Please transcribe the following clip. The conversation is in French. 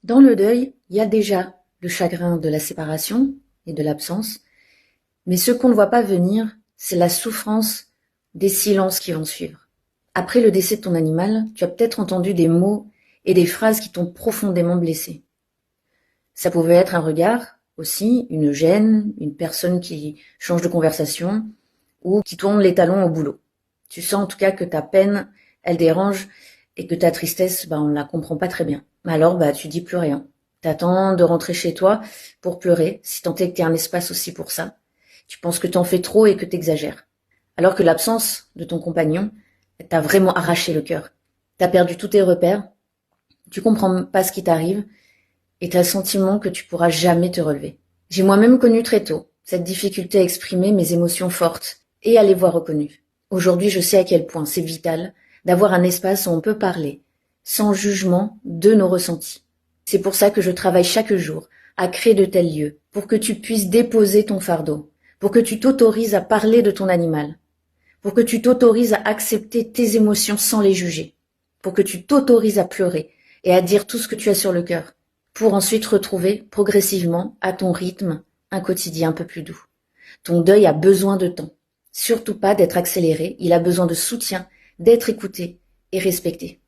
Dans le deuil, il y a déjà le chagrin de la séparation et de l'absence, mais ce qu'on ne voit pas venir, c'est la souffrance des silences qui vont suivre. Après le décès de ton animal, tu as peut-être entendu des mots et des phrases qui t'ont profondément blessé. Ça pouvait être un regard aussi, une gêne, une personne qui change de conversation ou qui tourne les talons au boulot. Tu sens en tout cas que ta peine, elle dérange et que ta tristesse, on la comprend pas très bien. Alors, tu dis plus rien. T'attends de rentrer chez toi pour pleurer, si tant est que t'aies un espace aussi pour ça. Tu penses que t'en fais trop et que t'exagères. Alors que l'absence de ton compagnon t'a vraiment arraché le cœur. T'as perdu tous tes repères, tu comprends pas ce qui t'arrive et t'as le sentiment que tu pourras jamais te relever. J'ai moi-même connu très tôt cette difficulté à exprimer mes émotions fortes et à les voir reconnues. Aujourd'hui, je sais à quel point c'est vital d'avoir un espace où on peut parler, sans jugement, de nos ressentis. C'est pour ça que je travaille chaque jour à créer de tels lieux, pour que tu puisses déposer ton fardeau, pour que tu t'autorises à parler de ton animal, pour que tu t'autorises à accepter tes émotions sans les juger, pour que tu t'autorises à pleurer et à dire tout ce que tu as sur le cœur, pour ensuite retrouver progressivement, à ton rythme, un quotidien un peu plus doux. Ton deuil a besoin de temps, surtout pas d'être accéléré, il a besoin de soutien, d'être écouté et respecté.